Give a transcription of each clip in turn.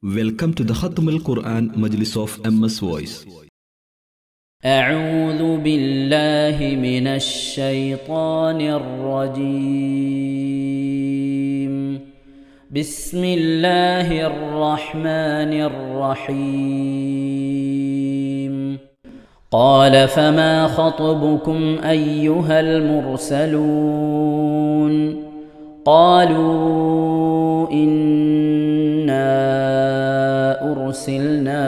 Welcome to the Khatm al-Quran Majlis of MS Voice. أعوذ بالله من الشيطان الرجيم. بسم الله الرحمن الرحيم. قال فما خطبكم أيها المرسلون؟ قالوا إنا أرسلنا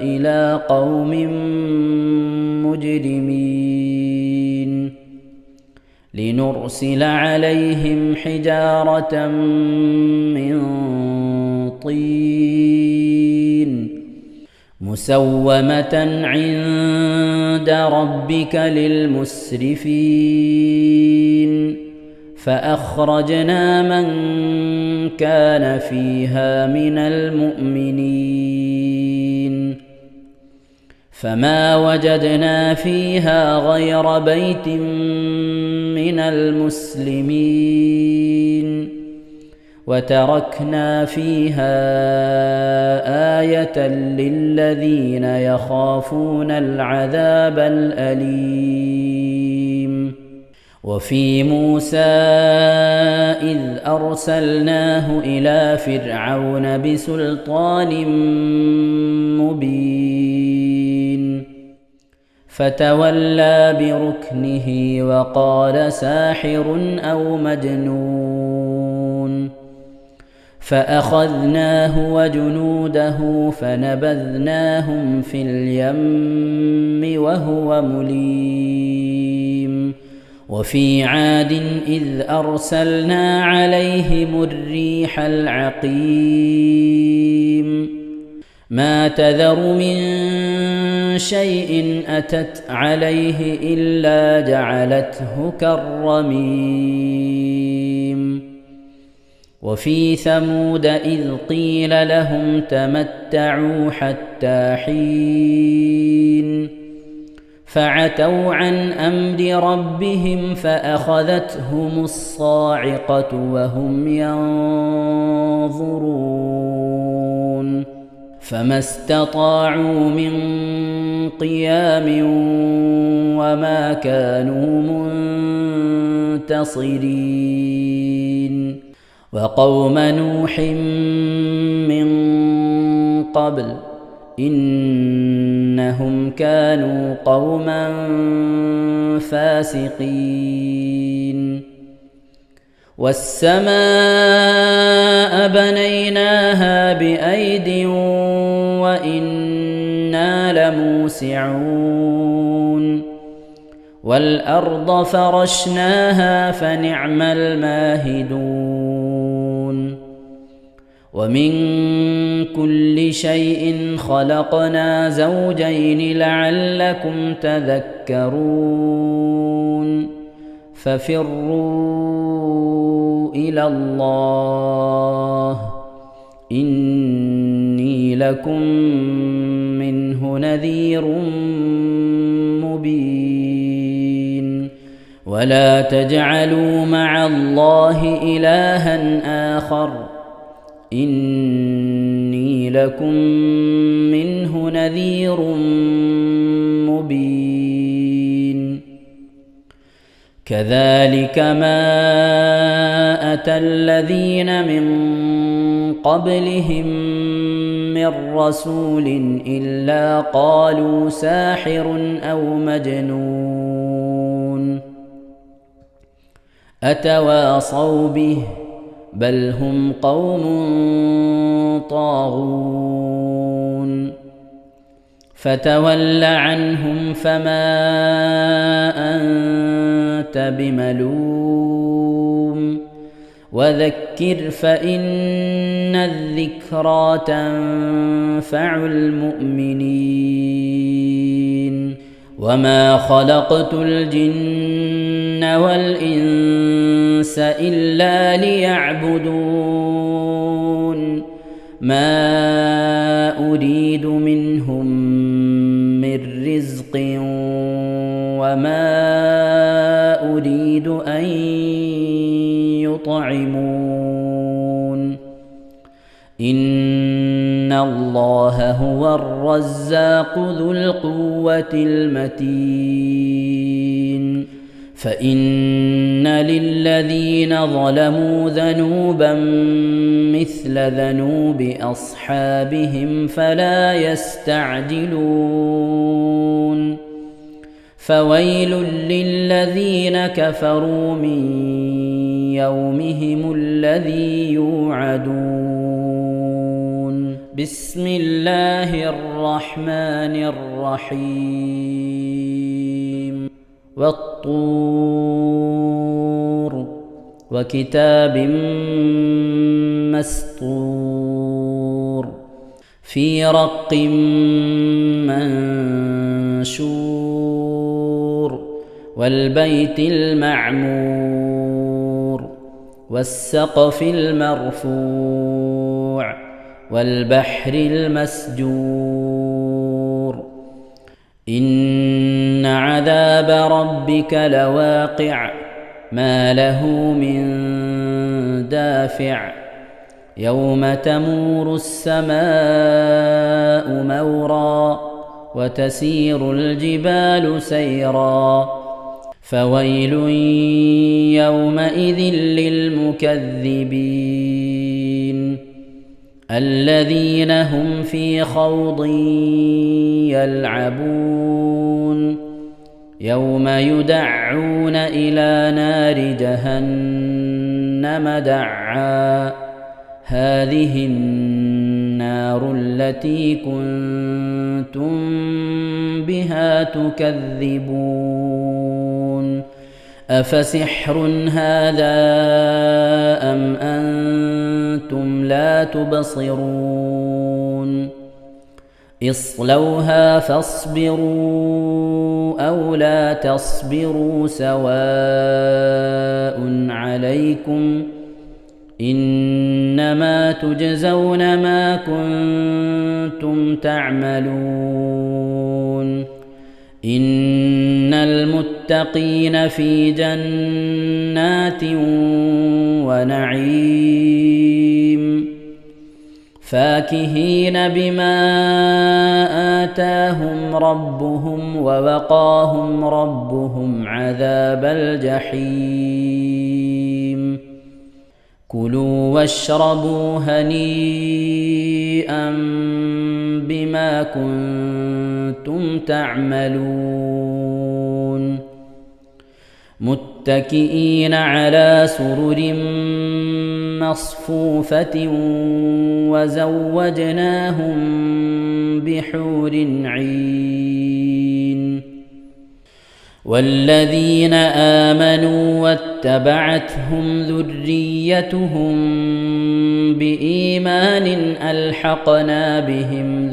إلى قوم مجرمين لنرسل عليهم حجارة من طين مسومة عند ربك للمسرفين فأخرجنا من كان فيها من المؤمنين فما وجدنا فيها غير بيت من المسلمين وتركنا فيها آية للذين يخافون العذاب الأليم. وفي موسى إذ أرسلناه إلى فرعون بسلطان مبين فتولى بركنه وقال ساحر أو مجنون فأخذناه وجنوده فنبذناهم في اليم وهو مليم. وفي عاد إذ أرسلنا عليهم الريح العقيم ما تذر من شيء أتت عليه إلا جعلته كالرميم. وفي ثمود إذ قيل لهم تمتعوا حتى حين فعتوا عن أمر ربهم فأخذتهم الصاعقة وهم ينظرون فما استطاعوا من قيام وما كانوا منتصرين. وقوم نوح من قبل إنهم كانوا قوما فاسقين. والسماء بنيناها بأيد وإنا لموسعون والأرض فرشناها فنعم الماهدون. ومن كل شيء خلقنا زوجين لعلكم تذكرون. ففروا إلى الله إني لكم منه نذير مبين. ولا تجعلوا مع الله إلها آخر إني لكم منه نذير مبين. كذلك ما أتى الذين من قبلهم من رسول إلا قالوا ساحر أو مجنون أتواصوا به بل هم قوم طاغون. فتول عنهم فما أنت بملوم وذكر فإن الذكرى تنفع المؤمنين. وما خلقت الجن والإنس إلا ليعبدون ما أريد منهم من رزق وما أريد أن يطعمون إن الله هو الرزاق ذو القوة المتين فإن للذين ظلموا ذنوبا مثل ذنوب أصحابهم فلا يستعجلون فويل للذين كفروا من يومهم الذي يوعدون بسم الله الرحمن الرحيم والطور وكتاب مسطور في رق منشور والبيت المعمور والسقف المرفوع والبحر المسجور إن عذاب ربك لواقع ما له من دافع يوم تمور السماء مورا وتسير الجبال سيرا فويل يومئذ للمكذبين الذين هم في خوض يلعبون يوم يدعون إلى نار جهنم دعا هذه النار التي كنتم بها تكذبون أفسحر هذا أم أنتم لا تبصرون اصلوها فاصبروا أو لا تصبروا سواء عليكم إنما تجزون ما كنتم تعملون إن المتقين في جنات ونعيم فاكهين بما آتاهم ربهم ووقاهم ربهم عذاب الجحيم كلوا واشربوا هنيئا بما كنتم تعملون متكئين على سرر مصفوفة وزوجناهم بحور عين والذين آمنوا واتبعتهم ذريتهم بإيمان ألحقنا بهم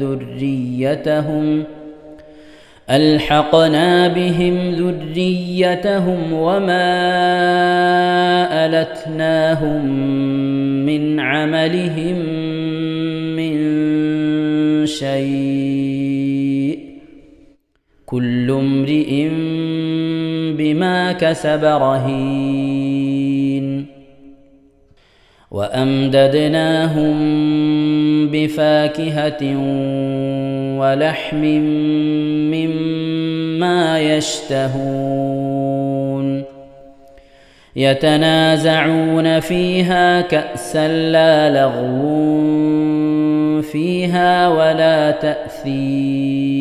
ذريتهم وما ألتناهم من عملهم من شيء كل امرئ بما كسب رهين وأمددناهم بفاكهة ولحم مما يشتهون يتنازعون فيها كأسا لا لغو فيها ولا تأثيم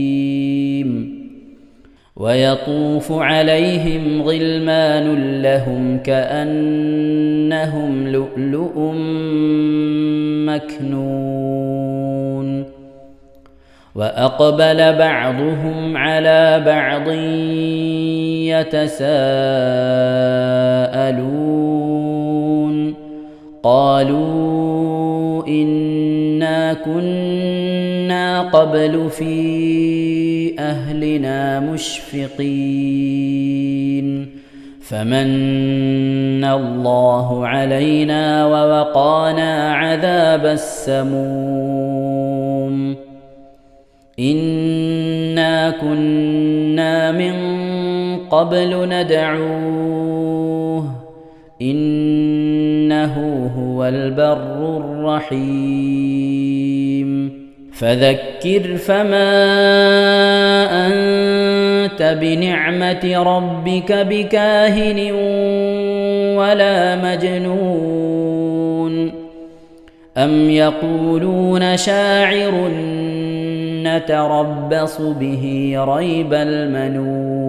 ويطوف عليهم غلمان لهم كأنهم لؤلؤ مكنون وأقبل بعضهم على بعض يتساءلون قالوا إنا كنا قبل في أهلنا مشفقين فمن الله علينا ووقانا عذاب السموم إنا كنا من قبل ندعوه إنه إنه هو البر الرحيم فذكر فما أنت بنعمة ربك بكاهن ولا مجنون أم يقولون شاعر نتربص به ريب المنون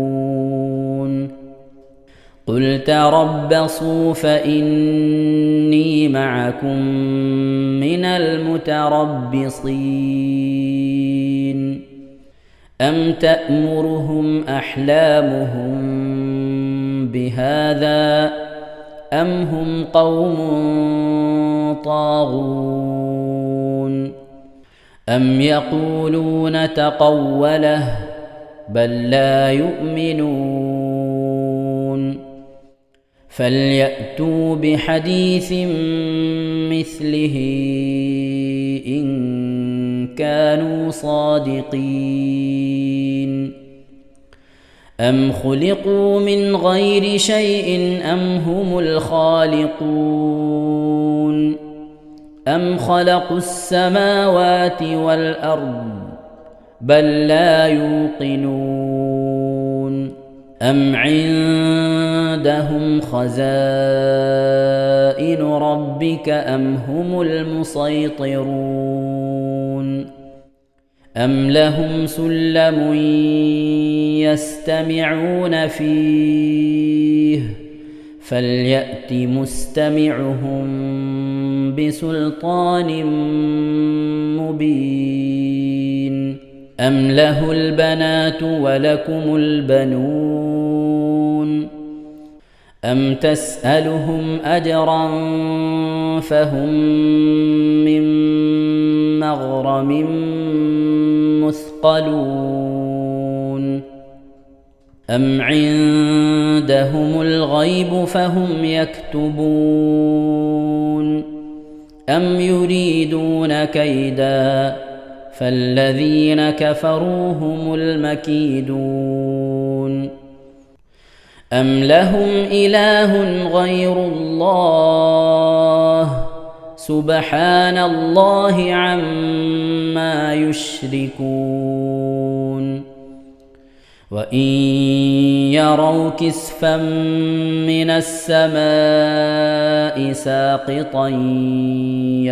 قل تربصوا فإني معكم من المتربصين أم تأمرهم أحلامهم بهذا أم هم قوم طاغون أم يقولون تقوله بل لا يؤمنون فليأتوا بحديث مثله إن كانوا صادقين أم خلقوا من غير شيء أم هم الخالقون أم خلقوا السماوات والأرض بل لا يوقنون أم عندهم خزائن ربك أم هم المسيطرون أم لهم سلم يستمعون فيه فليأت مستمعهم بسلطان مبين أم له البنات ولكم البنون أم تسألهم أجرا فهم من مغرم مثقلون أم عندهم الغيب فهم يكتبون أم يريدون كيدا فالذين كفروا هم المكيدون أم لهم إله غير الله سبحان الله عما يشركون وإن يروا كسفا من السماء ساقطا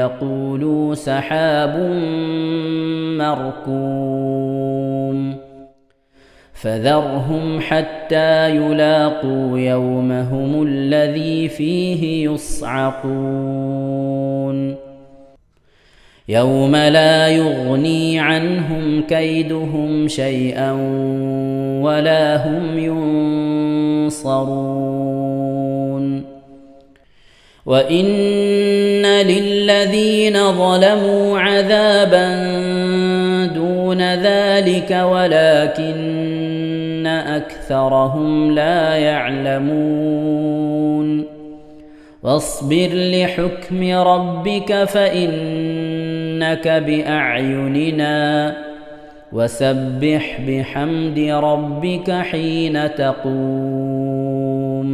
يقولوا سحاب مركوم فذرهم حتى يلاقوا يومهم الذي فيه يصعقون يوم لا يغني عنهم كيدهم شيئا ولا هم ينصرون وإن للذين ظلموا عذابا دون ذلك ولكن أكثرهم لا يعلمون واصبر لحكم ربك فإنك بأعيننا وسبح بحمد ربك حين تقوم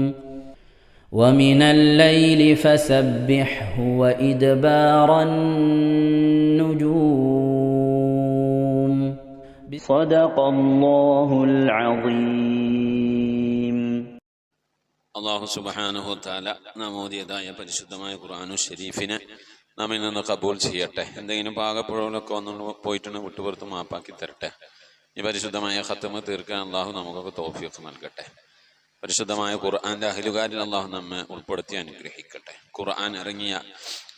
ومن الليل فسبحه وإدبار النجوم صدق الله العظيم. അള്ളാഹു സുബ്ഹാനഹു വതആല നാം ഓതിയതായ പരിശുദ്ധമായ ഖുർആനുൽ ശരീഫിനെ നമ്മിൽ നിന്ന് കബൂൽ ചെയ്യട്ടെ. എന്തെങ്കിലും പാകപ്പിഴകളൊക്കെ വന്നു പോയിട്ടുണ്ടെങ്കിൽ വിട്ടുപുറത്ത് മാപ്പാക്കി തരട്ടെ. ഈ പരിശുദ്ധമായ ഖത്മ തീർക്കാൻ അള്ളാഹു നമുക്കൊക്കെ തൗഫീഖ് നൽകട്ടെ. പരിശുദ്ധമായ ഖുർആന്റെ അഹ്ലുകാരിൽ അള്ളാഹു നമ്മെ ഉൾപ്പെടുത്തി അനുഗ്രഹിക്കട്ടെ. ഖുർആൻ ഇറങ്ങിയ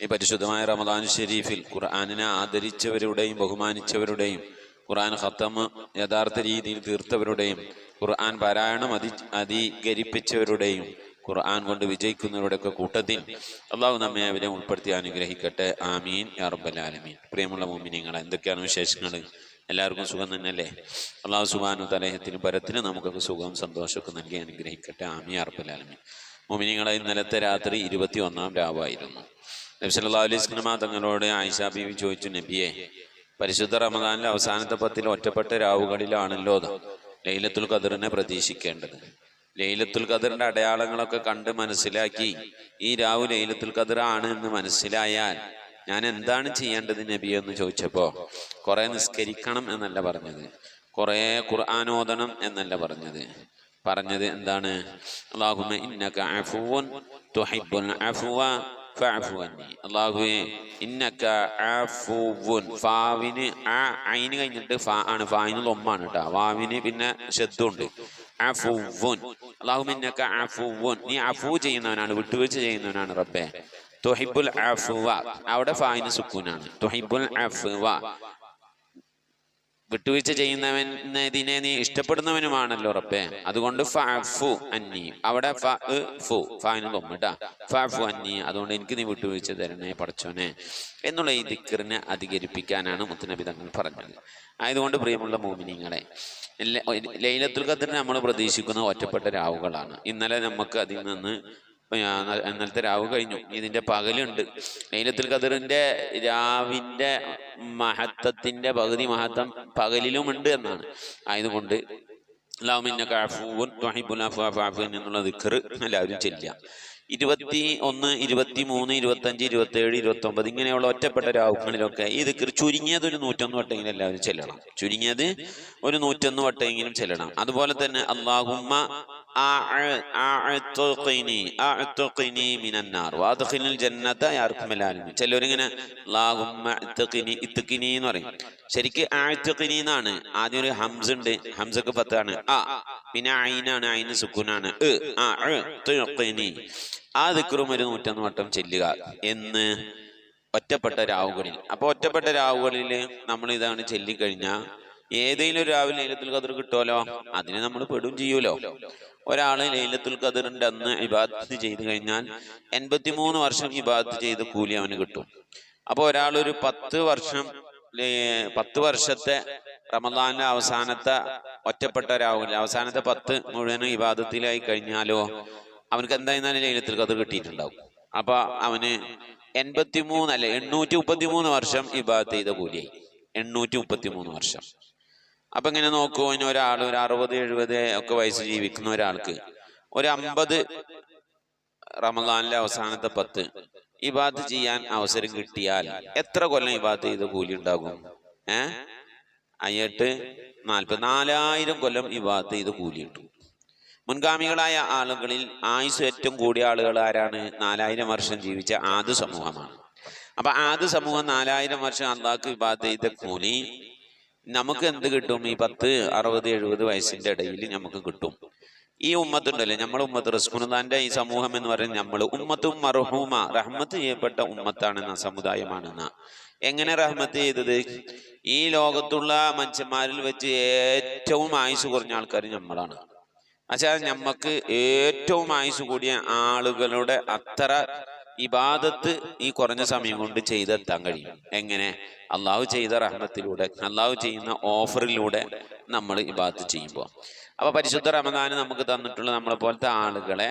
ഈ പരിശുദ്ധമായ റമദാൻ ഷരീഫിൽ ഖുർആനിനെ ആദരിച്ചവരുടെയും ബഹുമാനിച്ചവരുടെയും ഖുർആൻ ഖത്തം യഥാർത്ഥ രീതിയിൽ തീർത്തവരുടെയും ഖുർആൻ പാരായണം അധികരിപ്പിച്ചവരുടെയും ഖുർആൻ കൊണ്ട് വിജയിക്കുന്നവരുടെയൊക്കെ കൂട്ടത്തിൽ അള്ളാഹു നമ്മെ അവരെ ഉൾപ്പെടുത്തി അനുഗ്രഹിക്കട്ടെ. ആമീൻ യാ റബ്ബൽ ആലമീൻ. പ്രിയമുള്ള മുഅ്മിനീങ്ങളെ, എന്തൊക്കെയാണ് വിശേഷങ്ങൾ? എല്ലാവർക്കും സുഖം തന്നെയല്ലേ? അള്ളാഹു സുബ്ഹാനഹു വ തആല ഇഹത്തിനും പരത്തിനും നമുക്കൊക്കെ സുഖവും സന്തോഷമൊക്കെ നൽകി അനുഗ്രഹിക്കട്ടെ. ആമീൻ യാ റബ്ബൽ ആലമീൻ. മുഅ്മിനീങ്ങളെ, ഇന്നലത്തെ രാത്രി 21-ാം രാവായിരുന്നു. നബി സല്ലല്ലാഹു അലൈഹി വസല്ലം തങ്ങളോട് ആയിഷ ബീവി ചോദിച്ചു, നബിയെ, പരിശുദ്ധ റമദാനിലെ അവസാനത്തെ 10 ഒറ്റപ്പെട്ട രാവുകളിലാണല്ലോ ലൈലത്തുൽ ഖദറിനെ പ്രതീക്ഷിക്കേണ്ടത്. ലൈലത്തുൽ ഖദറിന്റെ അടയാളങ്ങളൊക്കെ കണ്ട് മനസ്സിലാക്കി ഈ രാവ് ലൈലത്തുൽ ഖദർ ആണ് എന്ന് മനസ്സിലായാൽ ഞാൻ എന്താണ് ചെയ്യേണ്ടത് നബി എന്ന് ചോദിച്ചപ്പോ കുറെ നിസ്കരിക്കണം എന്നല്ല പറഞ്ഞത്, കുറെ ഖുർആൻ ഓതണം എന്നല്ല പറഞ്ഞത് എന്താണ്? അല്ലാഹുമ്മ ഇന്നക അഫുവ്വുൻ തുഹിബ്ബുൽ അഫ്വ ഫഅഫു അന്നി. അല്ലാഹുവേ ഇന്നക അഫുവ്വുൻ, ഫാവിന് ഐന് കഴിഞ്ഞിട്ട് ഫാ ആണ്, ഫായിന് ലൊമ്മാണ് കേട്ടോ, വാവിന് പിന്നെ ശബ്ദമുണ്ട്. അഫുവ്വുൻ, അല്ലാഹുമ്മ ഇന്നക അഫുവ്വുൻ, നീ അഫു ചെയ്യുന്നവനാണ്, വിട്ടുവീഴ്ച ചെയ്യുന്നവനാണ് റബ്ബേ. തുഹിബ്ബുൽ അഫ്വ, അവിടെ ഫായിന് സുക്കൂനാണ്. തുഹിബ്ബുൽ അഫ്വ, വിട്ടുവീഴ്ച ചെയ്യുന്നവനെ നീ ഇഷ്ടപ്പെടുന്നവനുമാണല്ലോ റബ്ബേ, അതുകൊണ്ട് ഫഅഫു അന്നി, അവിടെ ഫായിന് ലൊമ്മട്ടാ, ഫഅഫു അന്നി, അതുകൊണ്ട് എനിക്ക് നീ വിട്ടുവീഴ്ച തരണേ പടച്ചോനെ എന്നുള്ള ഈ ദിക്റിനെ അധികരിപ്പിക്കാനാണ് മുത്തുനബി തങ്ങൾ പറഞ്ഞത്. ആയതുകൊണ്ട് പ്രിയമുള്ള മോമിനീങ്ങളെ, ലൈലത്തുൽ ഖദ്റിനെ നമ്മൾ പ്രതീക്ഷിക്കുന്ന ഒറ്റപ്പെട്ട രാവുകളാണ്. ഇന്നലെ നമുക്ക് അതിൽ നിന്ന് ഇന്നലത്തെ രാവ് കഴിഞ്ഞു, ഇതിന്റെ പകലുണ്ട്. ലൈലത്തുൽ ഖദ്റിന്റെ രാവിന്റെ മഹത്വത്തിന്റെ പകുതി മഹത്വം പകലിലുമുണ്ട് എന്നാണ്. ആയതുകൊണ്ട് അല്ലാഹുമ്മ ഇന്നക അഫുവ്വുൻ തുഹിബ്ബുൽ അഫ്വ ഫഅഫു അന്നി എന്നുള്ള ദിക്ർ എല്ലാവരും ചൊല്ലുക. 21, 23, 25, 27, 29 ഇങ്ങനെയുള്ള ഒറ്റപ്പെട്ട രാവുകളിലൊക്കെ ഈ ദിക്ർ ചുരുങ്ങിയത് ഒരു 101 വട്ടെങ്കിലും എല്ലാവരും ചെല്ലണം. ചുരുങ്ങിയത് ഒരു 101 വട്ടെങ്കിലും ചെല്ലണം. അതുപോലെ തന്നെ അല്ലാഹുമ്മ അഅ്തിഖ്നി മിനന്നാർ വഅദ്ഖിൽനിൽ ജന്നത യാ അർഹമൽ ആലമീൻ. ചിലരിങ്ങനെ അല്ലാഹുമ്മ ഇത്ഖിനി എന്ന് പറയും. ശരിക്ക് അഅ്തിഖ്നി എന്നാണ്. ആദ്യം ഒരു ഹംസ ഉണ്ട്, ഹംസക്ക് ഫത്താണ്. പിന്നെ ഐനാണ്, ഐന് സുക്കൂനാണ്. അഅ്തിഖ്നി. ആ ദിക്റും ഒരു 101 വട്ടം ചെല്ലുക എന്ന് ഒറ്റപ്പെട്ട രാവുകളിൽ. അപ്പൊ ഒറ്റപ്പെട്ട രാവുകളിൽ നമ്മൾ ഇതാണ് ചൊല്ലിക്കഴിഞ്ഞാൽ ഏതെങ്കിലും ഒരു രാവിലെ ലൈലത്തുൽ ഖദ്ർ കിട്ടുമല്ലോ, അതിന് നമ്മൾ പെടും ചെയ്യൂലോ. ഒരാള് ലൈലത്തുൽ ഖദ്റിന്റെ അന്ന് ഇബാദത്ത് ചെയ്തു കഴിഞ്ഞാൽ 83 വർഷം ഇബാദത്ത് ചെയ്ത കൂലി അവന് കിട്ടും. അപ്പൊ ഒരാളൊരു 10 വർഷത്തെ റമദാനിലെ അവസാനത്തെ ഒറ്റപ്പെട്ട രാവുകളിൽ അവസാനത്തെ 10 മുഴുവനും ഇബാദത്തിലായി കഴിഞ്ഞാലോ അവനക്ക് എന്തായിരുന്നാലും ലൈലത്തുൽ ഖദ്ർ കിട്ടിയിട്ടുണ്ടാവും. അപ്പൊ അവന് 833 വർഷം ഇബാദത്ത് ചെയ്ത കൂലിയായി. 833 വർഷം. അപ്പൊ ഇങ്ങനെ നോക്കൂ, ഇനി ഒരാൾ ഒരു 60-70 ഒക്കെ വയസ്സ് ജീവിക്കുന്ന ഒരാൾക്ക് ഒരു 50 റമദാനിലെ അവസാനത്തെ 10 ഇബാദത്ത് ചെയ്യാൻ അവസരം കിട്ടിയാൽ എത്ര കൊല്ലം ഇബാദത്ത് ചെയ്ത കൂലി ഉണ്ടാകും? 4000 കൊല്ലം ഇബാദത്ത് ചെയ്ത കൂലി കിട്ടും. മുൻഗാമികളായ ആളുകളിൽ ആയുസ് ഏറ്റവും കൂടിയ ആളുകൾ ആരാണ്? 4000 വർഷം ജീവിച്ച ആദ് സമൂഹമാണ്. അപ്പൊ ആദ് സമൂഹം 4000 വർഷം അള്ളാഹ്ക്ക് ഇബാദത്ത് ചെയ്ത കൂലി നമുക്ക് എന്ത് കിട്ടും? ഈ 10, 60, 70 വയസ്സിന്റെ ഇടയിൽ നമുക്ക് കിട്ടും. ഈ ഉമ്മത്തുണ്ടല്ലേ, നമ്മൾ ഉമ്മത്ത് റസൂലുള്ളാഹിന്റെ ഈ സമൂഹം എന്ന് പറയുന്നത് നമ്മൾ ഉമ്മത്തും മർഹൂമ, റഹ്മത്ത് ചെയ്യപ്പെട്ട ഉമ്മത്താണെന്ന സമുദായമാണെന്ന. എങ്ങനെ റഹ്മത്ത് ചെയ്തത്? ഈ ലോകത്തുള്ള മനുഷ്യന്മാരിൽ വെച്ച് ഏറ്റവും ആയുസ് കുറഞ്ഞ ആൾക്കാർ നമ്മളാണ്. എന്നുവെച്ചാൽ നമുക്ക് ഏറ്റവും ആയുസ് കൂടിയ ആളുകളുടെ അത്ര ഇബാദത്ത് ഈ കുറഞ്ഞ സമയം കൊണ്ട് ചെയ്തെത്താൻ കഴിയും. എങ്ങനെ? അള്ളാഹു ചെയ്ത റഹ്മത്തിലൂടെ, അള്ളാഹു ചെയ്യുന്ന ഓഫറിലൂടെ നമ്മൾ ഇബാദത്ത് ചെയ്യുമ്പോൾ. അപ്പൊ പരിശുദ്ധ റമദാന് നമുക്ക് തന്നിട്ടുള്ള നമ്മളെ പോലത്തെ ആളുകളെ,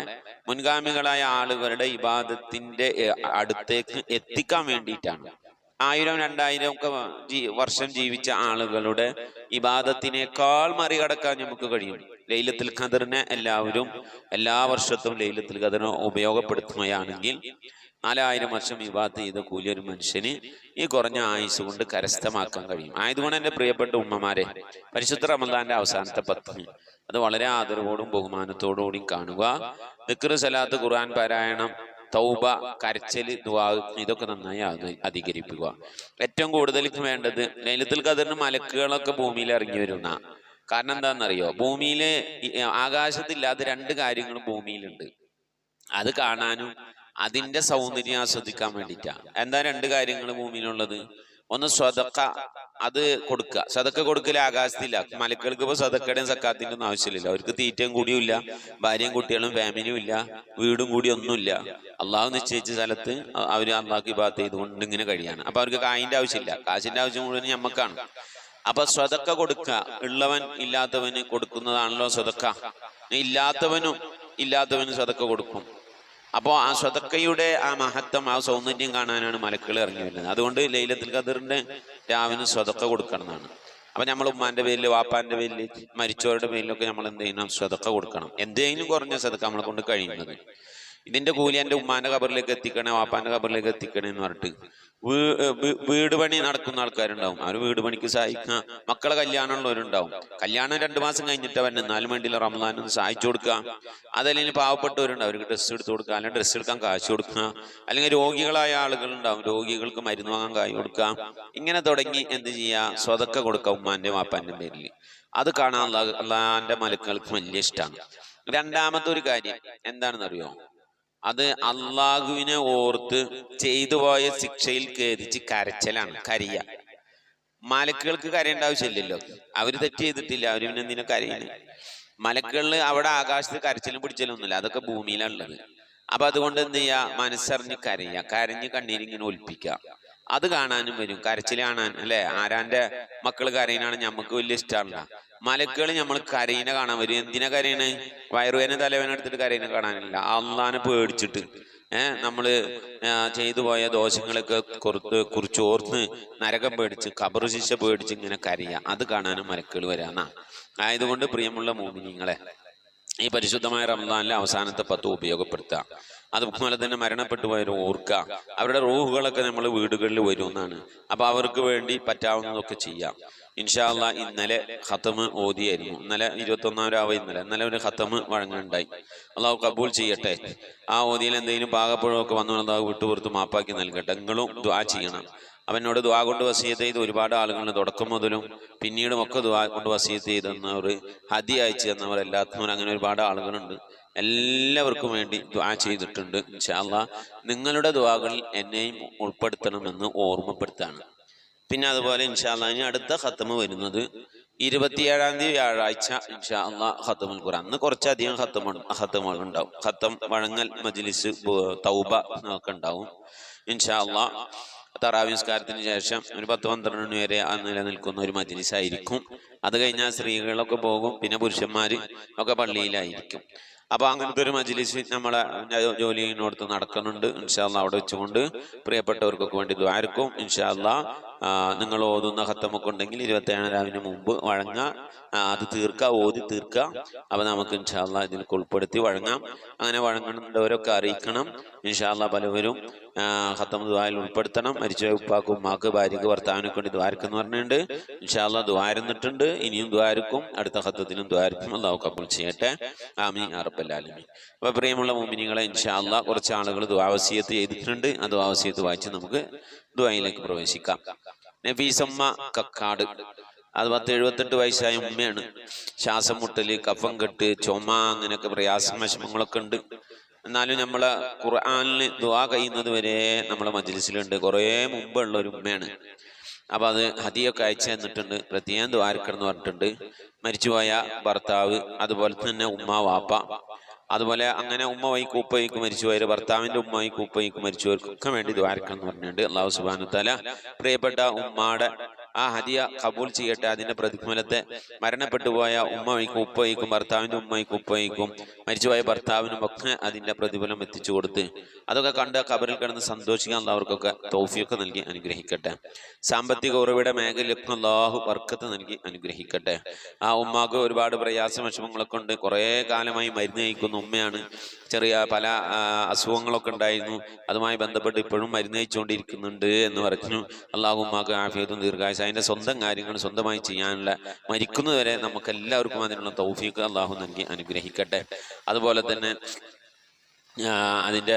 മുൻഗാമികളായ ആളുകളുടെ ഇബാദത്തിന്റെ അടുത്തേക്ക് എത്തിക്കാൻ വേണ്ടിയിട്ടാണ്. 1000-2000 ഒക്കെ വർഷം ജീവിച്ച ആളുകളുടെ ഇബാദത്തിനേക്കാൾ മറികടക്കാൻ നമുക്ക് കഴിയും. ലൈലത്തുൽ ഖദ്റിനെ എല്ലാവരും എല്ലാ വർഷത്തും ലൈലത്തുൽ ഖദ്റിനെ ഉപയോഗപ്പെടുത്തുകയാണെങ്കിൽ 4000 വർഷം ഇബാദത്ത് ചെയ്ത കൂലി ഒരു മനുഷ്യന് ഈ കുറഞ്ഞ ആയുസ് കൊണ്ട് കരസ്ഥമാക്കാൻ കഴിയും. ആയതുകൊണ്ട് എൻ്റെ പ്രിയപ്പെട്ട ഉമ്മമാരെ, പരിശുദ്ധ റമദാന്റെ അവസാനത്തെ 10 അത് വളരെ ആദരവോടും ബഹുമാനത്തോടും കൂടി കാണുക. ദിക്ർ, സലാത്ത്, ഖുർആൻ പാരായണം, തൗബ, കരച്ചല്, ദുആ, ഇതൊക്കെ നന്നായി അധികരിപ്പിക്കുക. ഏറ്റവും കൂടുതൽ വേണ്ടത് ലൈലത്തുൽ ഖദ്റിന് മലക്കുകളൊക്കെ ഭൂമിയിൽ ഇറങ്ങി വരുന്ന. കാരണം എന്താണെന്നറിയോ? ഭൂമിയില് ആകാശത്തില്ലാത്ത 2 കാര്യങ്ങൾ ഭൂമിയിലുണ്ട്. അത് കാണാനും അതിന്റെ സൗന്ദര്യം ആസ്വദിക്കാൻ വേണ്ടിയിട്ടാണ്. എന്താ 2 കാര്യങ്ങൾ ഭൂമിയിലുള്ളത്? ഒന്ന് സ്വതക്ക, അത് കൊടുക്കുക. സദക്ക കൊടുക്കൽ ആകാശത്തില്ല. മലക്കൾക്ക് ഇപ്പൊ സദക്കയുടെയും സക്കാത്തിന്റെ ഒന്നും ആവശ്യമില്ല. അവർക്ക് തീറ്റയും കൂടിയും ഇല്ല, ഭാര്യയും കുട്ടികളും ഫാമിലിയും ഇല്ല, വീടും കൂടി ഒന്നുമില്ല. അള്ളാഹു നിശ്ചയിച്ച സ്ഥലത്ത് അവര് അള്ളാഹ്ക്ക് ഇബാദത്ത് ചെയ്തുകൊണ്ട് ഇങ്ങനെ കഴിയാണ്. അപ്പൊ അവർക്ക് കായിന്റെ ആവശ്യമില്ല, കാശിന്റെ ആവശ്യം മുഴുവൻ ഞമ്മക്കാണ്. അപ്പൊ സ്വതക്ക കൊടുക്കുക. ഉള്ളവൻ ഇല്ലാത്തവന് കൊടുക്കുന്നതാണല്ലോ സ്വതക്ക. ഇല്ലാത്തവനും സ്വതക്ക കൊടുക്കും. അപ്പോൾ ആ സ്വതക്കയുടെ ആ മഹത്വം, ആ സൗന്ദര്യം കാണാനാണ് മലക്കുകൾ ഇറങ്ങി വരുന്നത്. അതുകൊണ്ട് ലൈലത്തുൽ ഖദ്റിന്റെ രാവിലെ സ്വതക്ക കൊടുക്കണം എന്നാണ്. അപ്പൊ നമ്മൾ ഉമ്മാന്റെ പേരിൽ, വാപ്പാന്റെ പേരിൽ, മരിച്ചവരുടെ പേരിലൊക്കെ നമ്മൾ എന്ത് ചെയ്യണം? സദഖ കൊടുക്കണം. എന്തെങ്കിലും കുറഞ്ഞ സദഖ നമ്മളെ കൊണ്ട് കഴിയുന്നത്. ഇതിന്റെ കൂലി എൻ്റെ ഉമ്മാന്റെ ഖബറിലേക്ക് എത്തിക്കണേ, വാപ്പാന്റെ ഖബറിലേക്ക് എത്തിക്കണേ എന്ന് പറഞ്ഞിട്ട് വീട് പണി നടക്കുന്ന ആൾക്കാരുണ്ടാവും. അവർ വീട് പണിക്ക് സഹായിക്കുക. മക്കളെ കല്യാണമുള്ളവരുണ്ടാവും. കല്യാണം 2 മാസം കഴിഞ്ഞിട്ട് അവൻ എന്നാലും വേണ്ടിയില്ല റമദാനൊന്ന് സഹായിച്ചു കൊടുക്കുക. അതല്ലെങ്കിൽ പാവപ്പെട്ടവരുണ്ട്, അവർക്ക് ഡ്രസ്സ് എടുത്ത് കൊടുക്കുക, അല്ലെങ്കിൽ ഡ്രസ്സ് എടുക്കാൻ കാശ് കൊടുക്കുക. അല്ലെങ്കിൽ രോഗികളായ ആളുകളുണ്ടാവും, രോഗികൾക്ക് മരുന്ന് വാങ്ങാൻ കാശ് കൊടുക്കുക. ഇങ്ങനെ തുടങ്ങി എന്ത് ചെയ്യുക? സ്വതക്ക കൊടുക്കുക ഉമ്മാന്റെ വാപ്പാന്റെ പേരിൽ. അത് കാണാൻ അള്ളാന്റെ മലക്കുകൾക്ക് വലിയ ഇഷ്ടമാണ്. രണ്ടാമത്തെ ഒരു കാര്യം എന്താണെന്നറിയോ? അത് അള്ളാഹുവിനെ ഓർത്ത് ചെയ്തു പോയ ശിക്ഷയിൽ ഖേദിച്ച് കരച്ചിലാണ്, കരയ. മലക്കുകൾക്ക് കരയേണ്ട ആവശ്യമില്ലല്ലോ, അവര് തെറ്റ് ചെയ്തിട്ടില്ല, അവര് പിന്നെ എന്തിനാ കരയുന്നത്? മലക്കുകളിൽ അവിടെ ആകാശത്ത് കരച്ചിലും പിടിച്ചലൊന്നുമില്ല, അതൊക്കെ ഭൂമിയിലുള്ളത്. അപ്പൊ അതുകൊണ്ട് എന്ത് ചെയ്യാ? മനസ്സറിഞ്ഞ് കരയുക, കരഞ്ഞ് കണ്ണീരിങ്ങനെ ഒലിപ്പിക്കുക. അത് കാണാനും വരും, കരച്ചിൽ കാണാൻ അല്ലെ. ആരാന്റെ മക്കൾ കരയിനാണ് ഞമ്മക്ക് വലിയ ഇഷ്ടമല്ല. മലക്കുകൾ നമ്മൾ കരയിനെ കാണാൻ വരും. എന്തിനാ കരയണേ? വയറുവേന തലവേന എടുത്തിട്ട് കരയിനെ കാണാനില്ല, അള്ളാനെ പേടിച്ചിട്ട്. നമ്മള് ചെയ്തു പോയ ദോഷങ്ങളൊക്കെ കുറിച്ചോർന്ന് നരകം പേടിച്ച്, ഖബർ ശിക്ഷ പേടിച്ച് ഇങ്ങനെ കരയ. അത് കാണാനും മലക്കുകൾ വരാന്നാ. ആയതുകൊണ്ട് പ്രിയമുള്ള മോമിനീങ്ങളെ, ഈ പരിശുദ്ധമായ റമദാനിലെ അവസാനത്തെ 10 ഉപയോഗപ്പെടുത്തുക. അതുപോലെ തന്നെ മരണപ്പെട്ടു പോയവർ ഓർക്കുക. അവരുടെ റൂഹുകളൊക്കെ നമ്മൾ വീടുകളിൽ വരുമെന്നാണ്. അപ്പൊ അവർക്ക് വേണ്ടി പറ്റാവുന്നതൊക്കെ ചെയ്യാം. ഇൻഷാ അല്ലാഹ് ഇന്നലെ ഖത്തമ് ഓതിയായിരുന്നു. ഇന്നലെ 21-ാം രാവ്. ഇന്നലെ ഒരു ഖത്തമ് വഴങ്ങുണ്ടായി. അള്ളാഹു കബൂൽ ചെയ്യട്ടെ. ആ ഓതിയിൽ എന്തെങ്കിലും പാകപ്പുഴമൊക്കെ വന്നു അള്ളാഹു വിട്ടുപുറത്ത് മാപ്പാക്കി നൽകട്ടെ. നിങ്ങളും ദുആ ചെയ്യണം. അവനോട് ദുആ കൊണ്ട് വസിയത്ത് ചെയ്ത് ഒരുപാട് ആളുകളുടെ തുടക്കം മുതലും പിന്നീടും ഒക്കെ ദുആ കൊണ്ട് വസിയത്ത് ചെയ്തെന്നവർ, ഹദി അയച്ചു തന്നവർ, എല്ലാത്തിനും അങ്ങനെ ഒരുപാട് ആളുകളുണ്ട്. എല്ലാവർക്കും വേണ്ടി ദുആ ചെയ്തിട്ടുണ്ട്. ഇൻഷാ അല്ലാഹ് നിങ്ങളുടെ ദുആകളിൽ എന്നെയും ഉൾപ്പെടുത്തണമെന്ന് ഓർമ്മപ്പെടുത്താണ്. പിന്നെ അതുപോലെ ഇൻഷാ അല്ലാഹ് ഇനി അടുത്ത ഖത്തമ് വരുന്നത് 27-ാം തീയതി വ്യാഴാഴ്ച ഇൻഷാ അല്ലാഹ് ഖത്തമുൽ ഖുർആൻ. അന്ന് കുറച്ചധികം ഖത്തമുകൾ ഉണ്ടാവും. ഖത്തം വഴങ്ങൽ മജ്ലിസ് തൗബ ഒക്കെ ഉണ്ടാവും ഇൻഷാ അല്ലാഹ്. തറാവീഹ് നിസ്കാരത്തിന് ശേഷം ഒരു 10-12 മണി വരെ നിലനിൽക്കുന്ന ഒരു മജ്ലിസ് ആയിരിക്കും. അത് കഴിഞ്ഞാൽ സ്ത്രീകളൊക്കെ പോകും, പിന്നെ പുരുഷന്മാര് ഒക്കെ പള്ളിയിലായിരിക്കും. അപ്പൊ അങ്ങനത്തെ ഒരു മജ്ലിസ് നമ്മളെ ജോലി ചെയ്യുന്നിടത്ത് നടക്കുന്നുണ്ട്. ഇൻഷാ അല്ലാഹ് അവിടെ വെച്ചുകൊണ്ട് പ്രിയപ്പെട്ടവർക്കൊക്കെ വേണ്ടി ദ്വാരക്കും. ഇൻഷാ അല്ലാഹ് നിങ്ങൾ ഓതുന്ന ഖത്തമൊക്കെ ഉണ്ടെങ്കിൽ 27-ാം രാവിന് മുമ്പ് വഴങ്ങ, അത് തീർക്കുക, ഓതി തീർക്കുക. അപ്പൊ നമുക്ക് ഇൻഷാ അല്ലാഹ് ഇതിലേക്ക് ഉൾപ്പെടുത്തി വഴങ്ങാം. അങ്ങനെ വഴങ്ങുന്നവരൊക്കെ അറിയിക്കണം. ഇൻഷാ അല്ലാഹ് പലവരും ഖത്തം ദുആയിൽ ഉൾപ്പെടുത്തണം. മരിച്ച ഉപ്പാക്കും ഉമ്മാക്ക് ഭാര്യക്ക് ഭർത്താവിനൊക്കെ വേണ്ടി ദ്വാരക്കെന്ന് പറഞ്ഞിട്ടുണ്ട്. ഇൻഷാ അല്ലാഹ് ദ്വാരന്നിട്ടുണ്ട്. ഇനിയും ദ്വാരക്കും, അടുത്ത ഖത്തത്തിലും ദ്വാരക്കും. അല്ലാഹു കബൂൽ ചെയ്യട്ടെ. ആമീൻ യാ റബ്ബൽ ആലമീൻ. അപ്പൊ പ്രിയമുള്ള മുഅ്മിനീങ്ങളെ, ഇൻഷാ അല്ലാഹ് കുറച്ച് ആളുകൾ ദുആ വസിയത്ത് ചെയ്തിട്ടുണ്ട്. ആ ദുആ വസിയത്ത് വായിച്ച് നമുക്ക് ദുആയിലേക്ക് പ്രവേശിക്കാം. നഫീസമ്മ കക്കാട്, അത് 10-78 വയസ്സായ ഉമ്മയാണ്. ശ്വാസം മുട്ടല്, കഫം കെട്ട്, ചുമ, അങ്ങനെയൊക്കെ പ്രയാസം വിഷമങ്ങളൊക്കെ ഉണ്ട്. എന്നാലും നമ്മളെ ഖുർആനിൽ ദുആ കഴിയുന്നത് വരെ നമ്മളെ മജ്ലിസിലുണ്ട്. കുറേ മുമ്പുള്ള ഒരു ഉമ്മയാണ്. അപ്പൊ അത് ഹദിയൊക്കെ അയച്ചു തന്നിട്ടുണ്ട്. പ്രത്യേകം ദ്വാരക്കെന്ന് പറഞ്ഞിട്ടുണ്ട്. മരിച്ചുപോയ ഭർത്താവ്, അതുപോലെ തന്നെ ഉമ്മ, വാപ്പ, അതുപോലെ അങ്ങനെ ഉമ്മ വൈക്ക് ഉപ്പ വൈക്ക് മരിച്ചുപോയവർ, ഭർത്താവിന്റെ ഉമ്മ വൈക്ക് ഉപ്പ വൈക്ക് മരിച്ചുപോയവർക്കൊക്കെ വേണ്ടി ദ്വാരക്കെന്ന് പറഞ്ഞിട്ടുണ്ട്. അല്ലാഹു സുബ്ഹാനഹു വ തആല പ്രിയപ്പെട്ട ഉമ്മാടെ ആ ഹദിയ കബൂൽ ചെയ്യട്ടെ. അതിന്റെ പ്രതിഫലത്തെ മരണപ്പെട്ടു പോയ ഉമ്മ വൈക്കും ഉപ്പ വൈക്കും, ഭർത്താവിന്റെ ഉമ്മ വൈക്കും ഉപ്പ വൈക്കും, മരിച്ചുപോയ ഭർത്താവിനും ഒക്കെ അതിന്റെ പ്രതിഫലം എത്തിച്ചു കൊടുത്ത് അതൊക്കെ കണ്ട് ഖബറിൽ കിടന്ന് സന്തോഷിക്കാൻ അവർക്കൊക്കെ തൗഫീഖ് നൽകി അനുഗ്രഹിക്കട്ടെ. സാമ്പത്തിക ഉറവിട മേഖലയ്ക്ക് അല്ലാഹു ബർക്കത്ത് നൽകി അനുഗ്രഹിക്കട്ടെ. ആ ഉമ്മാക്ക് ഒരുപാട് പ്രയാസ വിഷമങ്ങളൊക്കെ ഉണ്ട്. കുറേ കാലമായി മരുന്ന് കഴിക്കുന്ന ഉമ്മയാണ്. ചെറിയ പല അസുഖങ്ങളൊക്കെ ഉണ്ടായിരുന്നു. അതുമായി ബന്ധപ്പെട്ട് ഇപ്പോഴും മരുന്ന് കഴിച്ചുകൊണ്ടിരിക്കുന്നുണ്ട് എന്ന് പറഞ്ഞു. അല്ലാഹു ഉമ്മാക്ക് ആഫിയത്തും ദീർഘായുസ്സും അതിന്റെ സ്വന്തം കാര്യങ്ങൾ സ്വന്തമായി ചെയ്യാനുള്ള, മരിക്കുന്നതുവരെ നമുക്ക് എല്ലാവർക്കും അതിനുള്ള തൗഫീഖ് അല്ലാഹു നൽകി അനുഗ്രഹിക്കട്ടെ. അതുപോലെ തന്നെ അതിന്റെ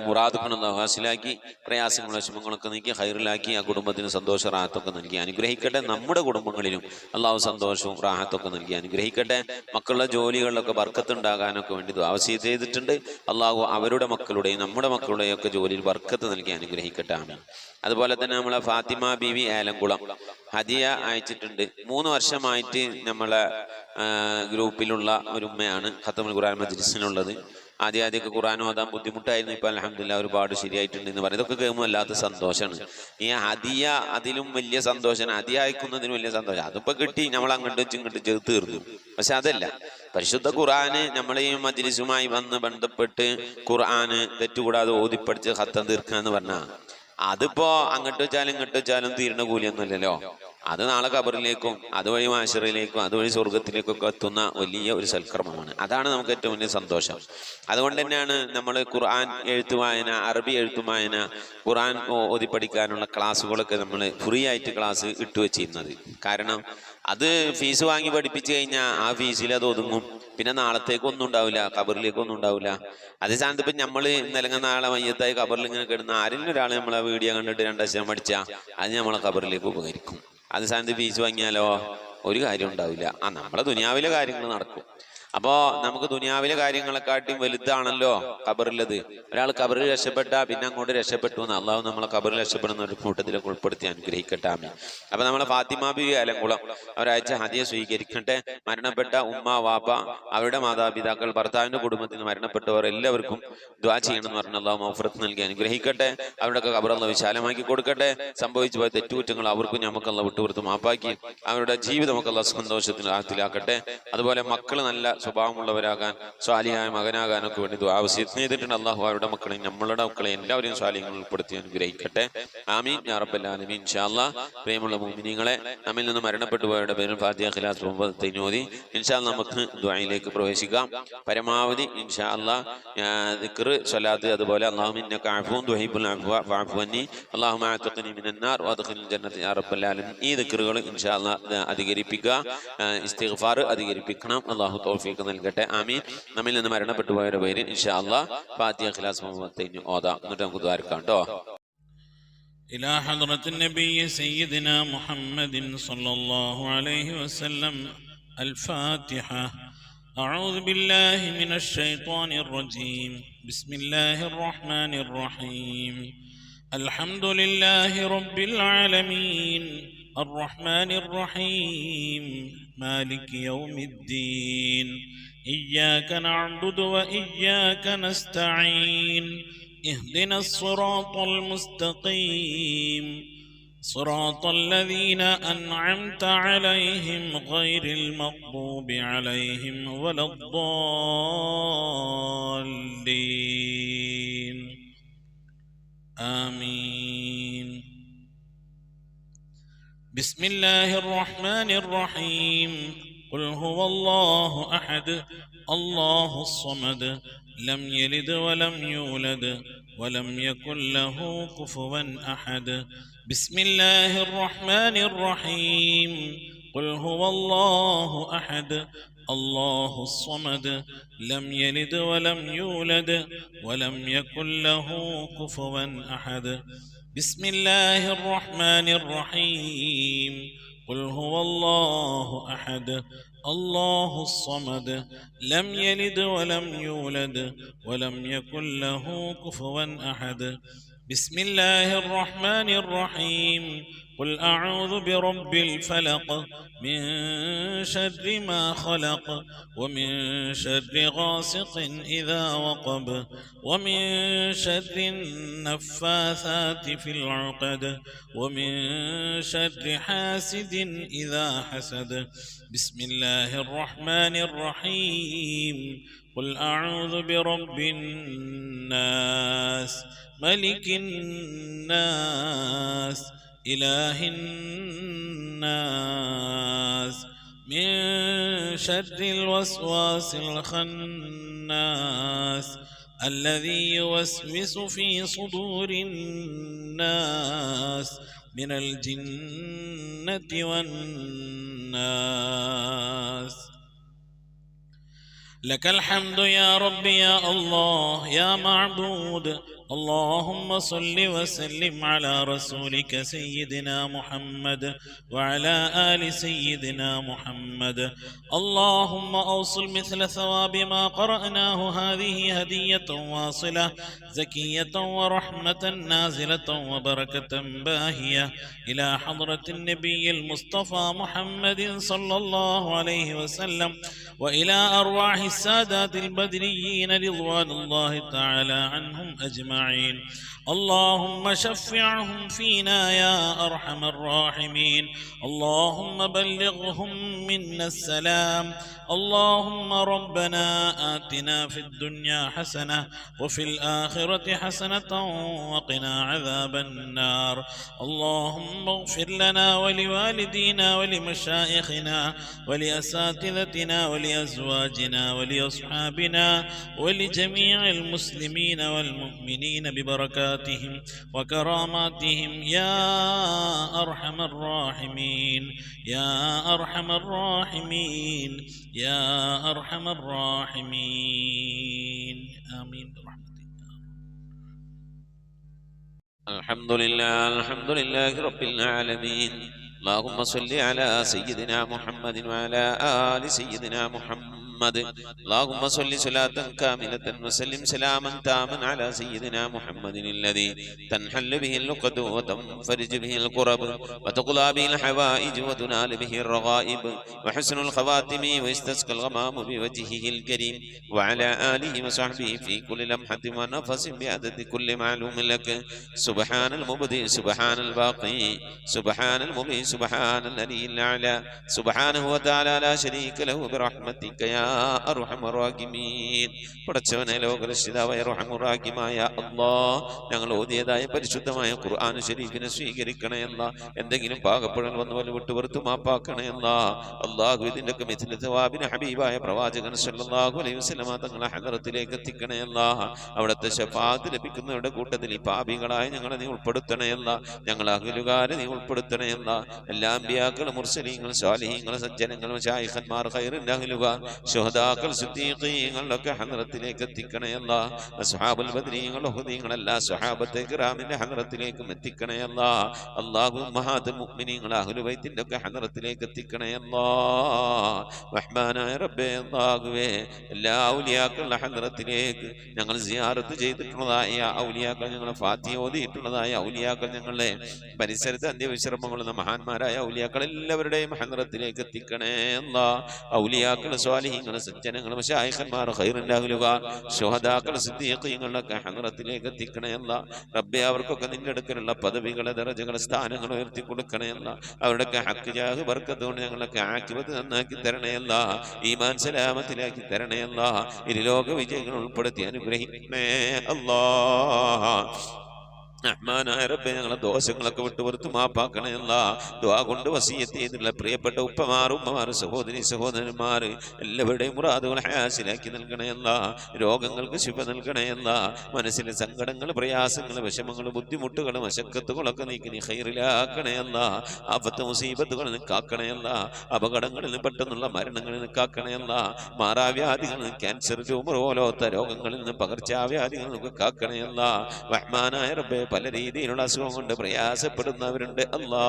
മുറാദുകൾ അല്ലാഹു ഹാസിലാക്കി, പ്രയാസങ്ങളും വിഷമങ്ങളൊക്കെ നീക്കി ഹൈറിലാക്കി ആ കുടുംബത്തിന് സന്തോഷ റാഹത്തൊക്കെ നൽകി അനുഗ്രഹിക്കട്ടെ. നമ്മുടെ കുടുംബങ്ങളിലും അല്ലാഹു സന്തോഷവും റാഹത്തൊക്കെ നൽകി അനുഗ്രഹിക്കട്ടെ. മക്കളുടെ ജോലികളിലൊക്കെ ബർക്കത്ത് ഉണ്ടാകാനൊക്കെ വേണ്ടി ദുആ ചെയ്തിട്ടുണ്ട്. അല്ലാഹു അവരുടെ മക്കളുടെയും നമ്മുടെ മക്കളുടെയും ഒക്കെ ജോലിയിൽ ബർക്കത്ത് നൽകി അനുഗ്രഹിക്കട്ടെ. ആമീൻ. അതുപോലെ തന്നെ നമ്മളെ ഫാത്തിമ ബീവി ഏലംകുളം ഹദിയ അയച്ചിട്ടുണ്ട്. 3 വർഷമായിട്ട് നമ്മളെ ഗ്രൂപ്പിലുള്ള ഒരു ഉമ്മയാണ്. ഖത്തമുൽ ഖുർആൻ മജ്ലിസിനുള്ളത്. ആദ്യമൊക്കെ ഖുർആൻ ഓതാൻ ബുദ്ധിമുട്ടായിരുന്നു. ഇപ്പൊ അൽഹംദുലില്ലാഹ് ഒരുപാട് ശരിയായിട്ടുണ്ട് എന്ന് പറയും. ഇതൊക്കെ കേൾക്കുമ്പോൾ വല്ലാത്ത സന്തോഷമാണ്. ഈ ഹദിയ അതിലും വലിയ സന്തോഷമാണ്. ഹദിയ അയക്കുന്നതിനും വലിയ സന്തോഷം. അതിപ്പോ കിട്ടി, നമ്മൾ അങ്ങോട്ടും ഇങ്ങോട്ടും ചെയ്ത് തീർന്നു. പക്ഷെ അതല്ല, പരിശുദ്ധ ഖുർആന് നമ്മളെ ഈ മജ്ലിസുമായി വന്ന് ബന്ധപ്പെട്ട് ഖുർആന് തെറ്റുകൂടാതെ ഓതിപ്പടിച്ച് ഖത്തം തീർക്കുക എന്ന് പറഞ്ഞാൽ അതിപ്പോ അങ്ങോട്ട് വെച്ചാലും ഇങ്ങോട്ട് വെച്ചാലും തീരുന്ന കൂലിയൊന്നുമില്ലല്ലോ. അത് നാളെ ഖബറിലേക്കും അതുവഴി മാശറിലേക്കും അതുവഴി സ്വർഗത്തിലേക്കൊക്കെ എത്തുന്ന വലിയ ഒരു സൽക്കർമ്മമാണ്. അതാണ് നമുക്ക് ഏറ്റവും വലിയ സന്തോഷം. അതുകൊണ്ട് തന്നെയാണ് നമ്മൾ ഖുർആൻ എഴുത്തുവായന, അറബി എഴുത്തുവായന, ഖുർആൻ ഓതി പഠിക്കാനുള്ള ക്ലാസ്സുകളൊക്കെ നമ്മൾ ഫ്രീ ആയിട്ട് ക്ലാസ് ഇട്ടുവെച്ചിരുന്നത്. കാരണം അത് ഫീസ് വാങ്ങി പഠിപ്പിച്ചു കഴിഞ്ഞാൽ ആ ഫീസിൽ അത് ഒതുങ്ങും. പിന്നെ നാളത്തേക്കൊന്നും ഉണ്ടാവില്ല, ഖബറിലേക്കൊന്നും ഉണ്ടാവില്ല. അതേ സ്ഥാനത്ത് ഇപ്പം നമ്മൾ ഇന്നലെ നാളെ മയ്യത്തായി ഖബറിൽ ഇങ്ങനെ കിടന്ന ആരെങ്കിലും ഒരാൾ നമ്മളെ വീഡിയോ കണ്ടിട്ട് 2 അക്ഷരം പഠിച്ചാൽ അത് നമ്മളെ ഖബറിലേക്ക് ഉപകരിക്കും. അതേ സ്ഥാനത്ത് ഫീസ് വാങ്ങിയാലോ ഒരു കാര്യം ഉണ്ടാവില്ല. നമ്മളെ ദുനിയാവിലെ കാര്യങ്ങൾ നടക്കും. അപ്പോൾ നമുക്ക് ദുനിയാവിലെ കാര്യങ്ങളെക്കാട്ടിയും വലുതാണല്ലോ ഖബറിലത്. ഒരാൾ ഖബറിൽ രക്ഷപ്പെട്ടാൽ പിന്നെ അങ്ങോട്ട് രക്ഷപ്പെട്ടു എന്ന് അള്ളാഹു നമ്മളെ ഖബറിൽ രക്ഷപ്പെടുന്ന ഒരു കൂട്ടത്തിലൊക്കെ ഉൾപ്പെടുത്തി അനുഗ്രഹിക്കട്ടെ. ആമീൻ. അപ്പൊ നമ്മളെ ഫാത്തിമ ബീവി അലങ്കുളം അവരയച്ച ഹദിയ സ്വീകരിക്കട്ടെ. മരണപ്പെട്ട ഉമ്മ, വാപ്പ, അവരുടെ മാതാപിതാക്കൾ, ഭർത്താവിന്റെ കുടുംബത്തിൽ നിന്ന് മരണപ്പെട്ടവർ എല്ലാവർക്കും ദുആ ചെയ്യണമെന്ന് പറഞ്ഞ അള്ളാഹു മഗ്ഫിറത്ത് നൽകി അനുഗ്രഹിക്കട്ടെ. അവരുടെയൊക്കെ ഖബർ അള്ളാഹു വിശാലമാക്കി കൊടുക്കട്ടെ. സംഭവിച്ചു പോയ തെറ്റുകുറ്റങ്ങൾ അവർക്കും നമുക്ക് അള്ളാഹു വിട്ടുപുറത്ത് മാപ്പാക്കി അവരുടെ ജീവിതം ഒക്കെ അള്ളാഹു സന്തോഷത്തിൽ ആഴത്തിലാക്കട്ടെ. അതുപോലെ മക്കൾ നല്ല സ്വഭാവമുള്ളവരാകാൻ, സ്വാലിഹായ മകനാകാനൊക്കെ വേണ്ടി ദുആ വസിയത്ത് ചെയ്തിട്ടുണ്ട്. അള്ളാഹു അവരുടെ മക്കളെയും നമ്മളുടെ മക്കളെയും എല്ലാവരെയും സ്വാലിഹ്യങ്ങളിൽ ഉൾപ്പെടുത്തി അനുഗ്രഹിക്കട്ടെ. ആമീൻ യാ റബ്ബൽ ആലമീൻ. ഇൻഷാ അല്ലാഹ് പ്രിയമുള്ള മുഅ്മിനീങ്ങളെ, നമ്മിൽ നിന്ന് മരണപ്പെട്ടു പോയവരുടെ പേരിൽ ഫാത്തിഹ, ഖിലാസ്, ഓതി ഇൻഷാ അല്ലാഹ് നമുക്ക് ദുആയിലേക്ക് പ്രവേശിക്കാം. പരമാവധി ഇൻഷാ അല്ലാഹ് ദിക്ർ, സ്വലാത്ത്, അതുപോലെ അല്ലാഹുമ്മ ഇന്നക അഫൂൻ തുഹിബ്ബുൽ അഫ്വ ഫഅഫു അന്നി, അല്ലാഹുമ്മ അഅ്തിഖ്നി മിനൻ നാർ വഅദ്ഖിൽനി ജന്നത യാ റബ്ബൽ ആലമീൻ. ഈ ദിക്റുകൾ ഇൻഷാ അല്ലാഹ് അധികരിപ്പിക്കുക, ഇസ്തിഗ്ഫാർ അധികരിപ്പിക്കണം. അല്ലാഹു തൗഫീഖ് നൽകട്ടെ. ആമീൻ. നമ്മിൽ നിന്ന് മരണപ്പെട്ടു പോയവരുടെ പേരിൽ ഇൻഷാ അല്ലാഹ് ഫാത്തിഹ, ഖിലാസ്, ഓതാം. എന്നിട്ട് നമുക്ക് ദ്വാരക്കാം ട്ടോ. إلى حضرة النبي سيدنا محمد صلى الله عليه وسلم. الفاتحة. أعوذ بالله من الشيطان الرجيم. بسم الله الرحمن الرحيم. الحمد لله رب العالمين الرحمن الرحيم مالك يوم الدين. إياك نعبد وإياك نستعين. اهدنا الصراط المستقيم صراط الذين أنعمت عليهم غير المغضوب عليهم ولا الضالين. آمين. بسم الله الرحمن الرحيم. قل هو الله أحد الله الصمد لم يلد ولم يولد ولم يكن له كفوا أحد. بسم الله الرحمن الرحيم. قل هو الله أحد الله الصمد لم يلد ولم يولد ولم يكن له كفوا أحد. بسم الله الرحمن الرحيم. قل هو الله أحد الله الصمد لم يلد ولم يولد ولم يكن له كفوا أحد. بسم الله الرحمن الرحيم. قل أعوذ برب الفلق من شر ما خلق ومن شر غاسق إذا وقب ومن شر النفاثات في العقد ومن شر حاسد إذا حسد. بسم الله الرحمن الرحيم. قل أعوذ برب الناس ملك الناس إله الناس من شر الوسواس الخناس الذي يوسوس في صدور الناس من الجنة والناس. لك الحمد يا رب يا الله يا معبود. اللهم صل وسلم على رسولك سيدنا محمد وعلى آل سيدنا محمد. اللهم أوصل مثل ثواب ما قرأناه هذه هدية واصلة زكية ورحمة نازلة وبركة باهية إلى حضرة النبي المصطفى محمد صلى الله عليه وسلم وإلى أرواح السادات البدريين رضوان الله تعالى عنهم أجمعين أجمعين اللهم شفعهم فينا يا أرحم الراحمين اللهم بلغهم منا السلام اللهم ربنا آتنا في الدنيا حسنة وفي الآخرة حسنة وقنا عذاب النار اللهم اغفر لنا ولوالدينا ولمشايخنا ولأساتذتنا ولأزواجنا ولأصحابنا ولجميع المسلمين والمؤمنين ببركاتهم وكراماتهم يا أرحم الراحمين يا أرحم الراحمين يا أرحم الراحمين آمين برحمتك. الحمد لله رب العالمين اللهم صل على سيدنا محمد وعلى آل سيدنا محمد اللهم صل صلاة كاملة وسلم سلاما تاما على سيدنا محمد الذي تنحل به اللقد وتنفرج به الكرب وتقضى به الحوائج وتنال به الرغائب وحسن الخواتم ويستسقى الغمام بوجهه الكريم وعلى آله وصحبه في كل لمحة ونفس بعدد كل معلوم لك سبحان المبدئ سبحان الباقي سبحان المبين سبحان الذي الأعلى سبحانه وتعالى لا شريك له برحمتك يا أرحم الراحمين. പടച്ചവനെ ലോകരക്ഷിതാവായ റഹ്മാനുറഹീമായ അല്ലാഹ്, ഞങ്ങൾ ഓതിയതായ പരിശുദ്ധമായ ഖുർആൻ ശരീഫിനെ സ്വീകരിക്കണമല്ല. എന്തെങ്കിലും പാകപ്പെടൽ വന്നു പോലെ വിട്ടുപുറത്തു മാപ്പാക്കണമല്ല. അല്ലാഹു ഇതിൻ്റെയൊക്കെ മിഥില സവാബിന് ഹബീബായ പ്രവാചകൻ സല്ലല്ലാഹു അലൈഹി വസല്ലമ തങ്ങളെ ഹദറത്തിലേക്ക് എത്തിക്കണമല്ല. അവിടുത്തെ ശഫാഅത്ത് ലഭിക്കുന്നവരുടെ കൂട്ടത്തിൽ ഈ പാപികളായ ഞങ്ങളെ നീ ഉൾപ്പെടുത്തണമല്ല. ഞങ്ങൾ അഹ്ലുകാരെ നീ ഉൾപ്പെടുത്തണമല്ല. എല്ലാ അമ്പിയാക്കളും മുർസലീങ്ങൾ സ്വാലിഹീങ്ങൾ സജ്ജനങ്ങൾ മശായിഖന്മാർ ഖൈറിൻ്റെ അഹ്ലുകാർ ശുഹദാക്കൾ സിദ്ദീഖീങ്ങളൊക്കെ ഹദറത്തിലേക്ക് എത്തിക്കണമല്ല. അസ്ഹാബുൽ ബദ്രീങ്ങൾ ഉഹദീങ്ങൾ എല്ലാ സ്വഹാബത്തെ കിറാമിൻ്റെ ഹദറത്തിലേക്കും എത്തിക്കണമല്ല. അല്ലാഹു ഉമ്മഹാത്തുൽ മുഅ്മിനീങ്ങൾ അഹ്ലു ബൈത്തിൻ്റെ ഒക്കെ ഹദറത്തിലേക്ക് എത്തിക്കണമല്ല. റഹ്മാനായ റബ്ബേ അല്ലാഹുവേ, എല്ലാ ഔലിയാക്കളുടെ ഹദറത്തിലേക്ക് ഞങ്ങൾ സിയാറത്ത് ചെയ്തിട്ടുള്ളതായ ഔലിയാക്കൾ, ഞങ്ങളെ ഫാത്തിഹ ഓതിയിട്ടുള്ളതായ ഔലിയാക്കൾ, ഞങ്ങളുടെ പരിസരത്ത് അന്ത്യവിശ്രമങ്ങളുള്ള മഹാന്മാരായ ഔലിയാക്കൾ എല്ലാവരുടെയും ഹദറത്തിലേക്ക് എത്തിക്കണേ അല്ലാ. ഔലിയാക്കൾ സ്വാലിഹീങ്ങൾ സജ്ജനങ്ങൾ മശായിഖന്മാർ ഖൈറിൻ്റെ അഹ്ലുകാർ ശുഹദാക്കൾ സിദ്ദീഖീങ്ങളൊക്കെ ഹദറത്തിലേക്ക് എത്തിക്കണേ അല്ലാ. റബ്ബേ, അവർക്കൊക്കെ നിന്റെ അടുക്കലുള്ള പദവികളെ ദറജകളെ സ്ഥാനങ്ങൾ ഉയർത്തി കൊടുക്കണേ അല്ലാ. അവരുടെയൊക്കെ ഹക്ക് ജാഹ് ബർക്കത്ത് കൊണ്ട് ഞങ്ങളൊക്കെ ആക്കിബത്ത് നന്നാക്കി തരണേ അല്ലാ. ഈമാൻ സലാമത്തിലാക്കി തരണേ അല്ലാ. ഇരുലോക വിജയങ്ങൾ ഉൾപ്പെടുത്തി അനുഗ്രഹിക്കണേ അല്ലാ. റഹ്മാനായ റബ്ബേ, ഞങ്ങളെ ദോഷങ്ങളൊക്കെ വിട്ടുപുറത്ത് മാപ്പാക്കണമല്ല. ദുആ കൊണ്ട് വസിയത്ത് ചെയ്തിട്ടുള്ള പ്രിയപ്പെട്ട ഉപ്പമാർ ഉമ്മമാർ സഹോദരി സഹോദരന്മാർ എല്ലാവരുടെയും മുറാദുകൾ ഹാസിലാക്കി നൽകണമല്ല. രോഗങ്ങൾക്ക് ശിഫ നൽകണമല്ല. മനസ്സിലെ സങ്കടങ്ങൾ പ്രയാസങ്ങൾ വിഷമങ്ങൾ ബുദ്ധിമുട്ടുകൾ മശക്കത്തുകളൊക്കെ നീക്കി നീ ഖൈറിലാക്കണമല്ല. ആഫത്ത് മുസീബത്തുകളിൽ നിന്ന് കാക്കണമല്ല. അപകടങ്ങളിൽ നിന്ന് പെട്ടെന്നുള്ള മരണങ്ങളിൽ നിന്ന് കാക്കണമല്ല. മാറാവ്യാധികളിൽ നിന്ന് ക്യാൻസർ ട്യൂമർ പോലത്തെ രോഗങ്ങളിൽ നിന്ന് പകർച്ചാവ്യാധികളിൽ നിന്നൊക്കെ കാക്കണമല്ല. റഹ്മാനായ റബ്ബേ, പല രീതിയിലുള്ള അസുഖം കൊണ്ട് പ്രയാസപ്പെടുന്നവരുണ്ട് അല്ലാ.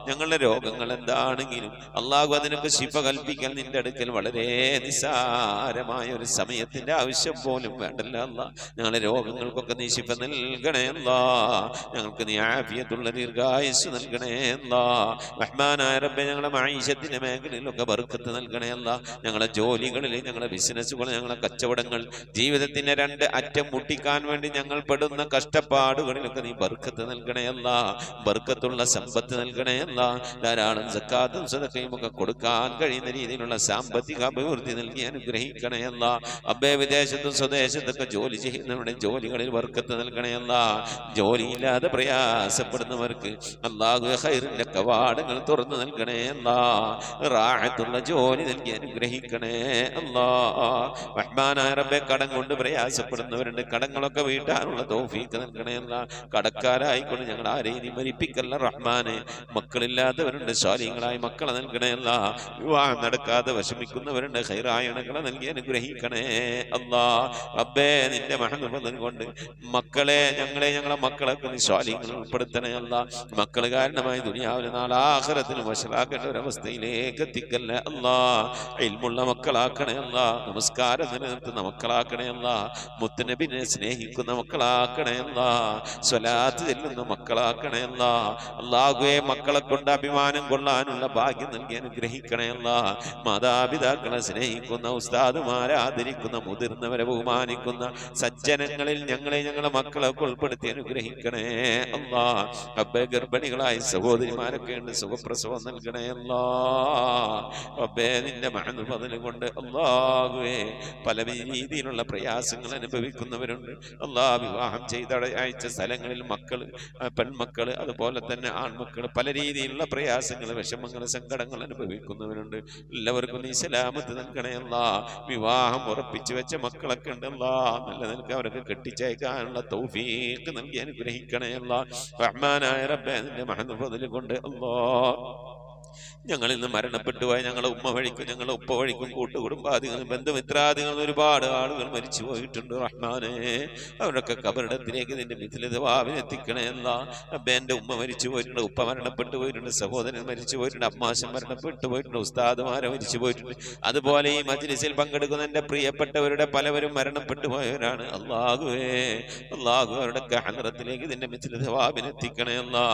ഞങ്ങളുടെ രോഗങ്ങൾ എന്താണെങ്കിലും അല്ലാഹു അതിനൊക്കെ ശിഫ കൽപ്പിക്കാൻ നിന്റെ അടുക്കൽ വളരെ നിസ്സാരമായ ഒരു സമയത്തിന്റെ ആവശ്യം പോലും വേണ്ടല്ല അല്ലാ. ഞങ്ങളുടെ രോഗങ്ങൾക്കൊക്കെ നീ ശിഫ നൽകണേ അല്ലാ. ഞങ്ങൾക്ക് നീ ആഫിയത്തുള്ള ദീർഘായുസ്സ് നൽകണേ അല്ലാ. റഹ്മാനായ റബ്ബേ, ഞങ്ങളുടെ മഈശത്തിന്റെ മേഖലയിലൊക്കെ ബർക്കത്ത് നൽകണേ അല്ലാ. ഞങ്ങളുടെ ജോലികളിൽ, ഞങ്ങളുടെ ബിസിനസ്സുകൾ, ഞങ്ങളുടെ കച്ചവടങ്ങൾ, ജീവിതത്തിന്റെ രണ്ട് അറ്റം മുട്ടിക്കാൻ വേണ്ടി ഞങ്ങൾ പെടുന്ന കഷ്ടപ്പാടുകളിൽ നീ ബർക്കത്ത് നൽകണയല്ല. ബർക്കത്തുള്ള സമ്പത്ത് നൽകണയല്ല. ധാരാളം സക്കാത്തും സദഖയും ഒക്കെ കൊടുക്കാൻ കഴിയുന്ന രീതിയിലുള്ള സാമ്പത്തിക അഭിവൃദ്ധി നൽകി അനുഗ്രഹിക്കണയല്ല. അബ്ബേ, വിദേശത്തും സ്വദേശത്തൊക്കെ ജോലി ചെയ്യുന്നവരുടെ ജോലികളിൽ ബർക്കത്ത് നൽകണയല്ല. ജോലിയില്ലാതെ പ്രയാസപ്പെടുന്നവർക്ക് അല്ലാഹു ഖൈറിന്റെ കവാടങ്ങൾ തുറന്നു നൽകണയല്ല. റാഹത്തുള്ള ജോലി നൽകി അനുഗ്രഹിക്കണേ അല്ലാ. റഹ്മാനായ റബ്ബേ, കടം കൊണ്ട് പ്രയാസപ്പെടുന്നവരുണ്ട്, കടങ്ങളൊക്കെ വീട്ടാനുള്ള തൗഫീഖ് നൽകണയല്ല. കടക്കാരായിക്കൊണ്ട് ഞങ്ങൾ ആരെയും നീ മരിപ്പിക്കല്ല റഹ്മാനെ. മക്കളില്ലാത്തവരുണ്ട്, സ്വാലിഹീങ്ങളായ മക്കളെ നൽകണയല്ല. വിവാഹം നടക്കാതെ വിഷമിക്കുന്നവരുണ്ട്, ഖൈറായ ഇണകളെ നൽകി അനുഗ്രഹിക്കണേ അല്ലാ. റബ്ബേ, നിന്റെ മഹത്വം കൊണ്ട് മക്കളെ ഞങ്ങളെ മക്കളൊക്കെ നീ സ്വാലിഹീങ്ങളിൽ ഉൾപ്പെടുത്തണേ അല്ലാ. മക്കൾ കാരണമായി ദുനിയാവിലെ നാളെ ആഖിറത്തിൽ വശലാക്കേണ്ട ഒരവസ്ഥയിലേക്ക് എത്തിക്കല്ലേ അല്ലാ. ഇൽമുള്ള മക്കളാക്കണേ അല്ലാ. നമസ്കാരം നിലനിർത്തുന്ന മക്കളാക്കണേ അല്ലാ. മുത്തുനബിനെ സ്നേഹിക്കുന്ന മക്കളാക്കണേ അല്ലാ. സ്വലാത്ത് ചെല്ലുന്ന മക്കളാക്കണേ അല്ലാ. അല്ലാഹുവേ, മക്കളെ കൊണ്ട് അഭിമാനം കൊള്ളാനുള്ള ഭാഗ്യം നൽകി അനുഗ്രഹിക്കണേ അല്ലാ. മാതാപിതാക്കളെ സ്നേഹിക്കുന്ന, ഉസ്താദുമാരെ ആദരിക്കുന്ന, മുതിർന്നവരെ ബഹുമാനിക്കുന്ന സജ്ജനങ്ങളിൽ ഞങ്ങളെ മക്കളൊക്കെ ഉൾപ്പെടുത്തി അനുഗ്രഹിക്കണേ അല്ലാ. റബ്ബേ, ഗർഭിണികളായ സഹോദരിമാരൊക്കെ ഉണ്ട്, സുഖപ്രസവം നൽകണേ അല്ലാ. റബ്ബേ, നിന്റെ മഹദ് ഫദ്ൽ കൊണ്ട് അല്ലാഹുവേ പല രീതിയിലുള്ള പ്രയാസങ്ങൾ അനുഭവിക്കുന്നവരുണ്ട് അല്ലാ. വിവാഹം ചെയ്ത അയച്ച സ്ഥലങ്ങളിൽ മക്കള്, പെൺമക്കള്, അതുപോലെ തന്നെ ആൺമക്കള് പല രീതിയിലുള്ള പ്രയാസങ്ങൾ, വിഷമങ്ങൾ, സങ്കടങ്ങൾ അനുഭവിക്കുന്നവരുണ്ട്. എല്ലാവർക്കും നീ സലാമത്ത് നൽകണേ അല്ലാ. വിവാഹം ഉറപ്പിച്ചു വെച്ച മക്കളൊക്കെ ഉണ്ടല്ലാ, നല്ല നിനക്ക് അവരൊക്കെ കെട്ടിച്ചയക്കാനുള്ള തൗഫീഖ് നൽകി അനുഗ്രഹിക്കണേ അല്ലാ. റഹ്മാനായ റബ്ബേ, നിന്റെ മഹദ് ഫദ്ൽ കൊണ്ട് അല്ലാ ഞങ്ങളിൽ നിന്ന് മരണപ്പെട്ടു പോയ ഞങ്ങളെ ഉമ്മ വഴിക്കും ഞങ്ങളെ ഉപ്പ വഴിക്കും കൂട്ടുകുടുംബാദികളും ബന്ധുമിത്രാദികളും ഒരുപാട് ആളുകൾ മരിച്ചു പോയിട്ടുണ്ട് റഹ്മാനെ. അവരൊക്കെ കബറിടത്തിലേക്ക് നിന്റെ മിഥിലതവാവിനെത്തിക്കണേ അല്ലാ. റബ്ബേ, എൻ്റെ ഉമ്മ മരിച്ചു പോയിട്ടുണ്ട്, ഉപ്പ മരണപ്പെട്ടു പോയിട്ടുണ്ട്, സഹോദരൻ മരിച്ചു പോയിട്ടുണ്ട്, അമ്മാശൻ മരണപ്പെട്ടു പോയിട്ടുണ്ട്, ഉസ്താദുമാരെ മരിച്ചു പോയിട്ടുണ്ട്. അതുപോലെ ഈ മജ്‌ലിസിൽ പങ്കെടുക്കുന്ന എൻ്റെ പ്രിയപ്പെട്ടവരുടെ പലവരും മരണപ്പെട്ടു പോയവരാണ്. അല്ലാഹുവേ, അല്ലാഹു അവരുടെയൊക്കെ ഹദ്റത്തിലേക്ക് നിന്റെ മിഥിലതവാവിനെത്തിക്കണേ അല്ലാ.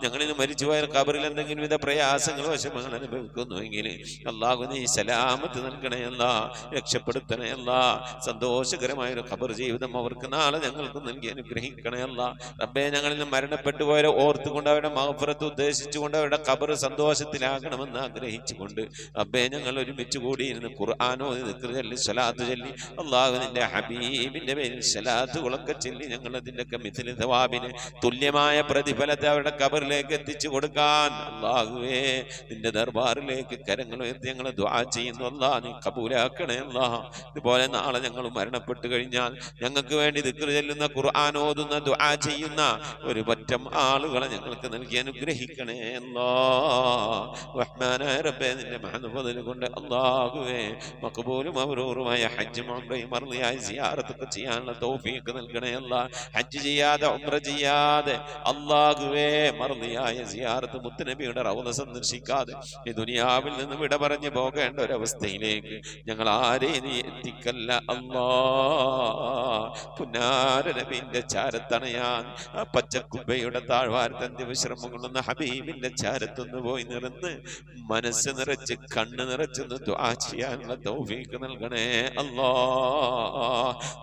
ഞങ്ങളിൽ നിന്ന് മരിച്ചു പോയ കബറിൽ എന്തെങ്കിലും വിധ പ്രയാസങ്ങൾ വശം അനുഭവിക്കുന്നുവെങ്കിൽ അല്ലാഹു നീ സലാമത്ത് നൽകണേ അല്ലാ, രക്ഷപ്പെടുത്തണേ അല്ലാ. സന്തോഷകരമായൊരു ഖബർ ജീവിതം അവർക്ക് നാളെ ഞങ്ങൾക്ക് നൽകി അനുഗ്രഹിക്കണേ അല്ലാ. റബ്ബേ, ഞങ്ങളിൽ നിന്ന് മരണപ്പെട്ടു പോയവരെ ഓർത്തുകൊണ്ട് അവരുടെ മഗ്ഫിറത്ത് ഉദ്ദേശിച്ചുകൊണ്ട് അവരുടെ ഖബർ സന്തോഷത്തിലാകണമെന്ന് ആഗ്രഹിച്ചുകൊണ്ട് റബ്ബേ, ഞങ്ങൾ ഒരുമിച്ച് കൂടിയിരുന്ന് ഖുർആനോ ദിക്ർ ചൊല്ലി സ്വലാത്ത് ചൊല്ലി അല്ലാഹു നിന്റെ ഹബീബിന്റെ പേരിൽ സ്വലാത്തുകളൊക്കെ ചൊല്ലി ഞങ്ങൾ അതിൻ്റെയൊക്കെ മിഥില സവാബിന് തുല്യമായ പ്രതിഫലത്തെ അവരുടെ ഖബറിലേക്ക് എത്തിച്ചു കൊടുക്കാൻ അല്ലാഹുവേ നിന്റെ ദർബാറിലേക്ക് കരങ്ങൾ ഉയർത്തി ഞങ്ങൾ ദുആ ചെയ്യുന്നു അല്ലാ. നീ കബൂലാക്കണേ അല്ലാ. ഇതുപോലെ നാളെ ഞങ്ങൾ മരണപ്പെട്ടു കഴിഞ്ഞാൽ ഞങ്ങൾക്ക് വേണ്ടി ദിക്ർ ചൊല്ലുന്ന, ഖുർആൻ ഓതുന്ന, ദുആ ചെയ്യുന്ന ഒരു പറ്റം ആളുകളെ ഞങ്ങൾക്ക് നൽകി അനുഗ്രഹിക്കണേ അല്ലാ. റഹ്മാനായ റബ്ബേ, നിന്റെ മഹദ് ഫദ്ൽ കൊണ്ട് അല്ലാഹുവേ മഖബൂലും മബ്റൂറുമായ ഹജ്ജും ഉംറയും മർളിയായ സിയാറത്തൊക്കെ ചെയ്യാനുള്ള തൗഫീഖ് നൽകണേ അല്ലാ. ഹജ്ജ് ചെയ്യാതെ ഉംറ ചെയ്യാതെ അല്ലാഹുവേ മർളിയായ സിയാറത്ത് മുത്തുനബിയുടെ റൗള സന്ദർശിക്കാതെ ഈ ദുനിയാവിൽ നിന്ന് വിട പറഞ്ഞു പോകേണ്ട ഒരവസ്ഥയിലേക്ക് ഞങ്ങൾ ആരെയും നീ എത്തിക്കല്ല അല്ലാ. പുന്നാര നബിന്റെ ചാരത്തണയാൻ ആ പച്ചക്കുബയുടെ താഴ്വാരത്തന്റെ വിശ്രമം കൊള്ളുന്ന ഹബീബിന്റെ ചാരത്തൊന്ന് പോയി നിറന്ന് മനസ്സ് നിറച്ച് കണ്ണ് നിറച്ചൊന്ന് ദുആ ചെയ്യാനുള്ള തൗഫീഖ് നൽകണേ അല്ലാ.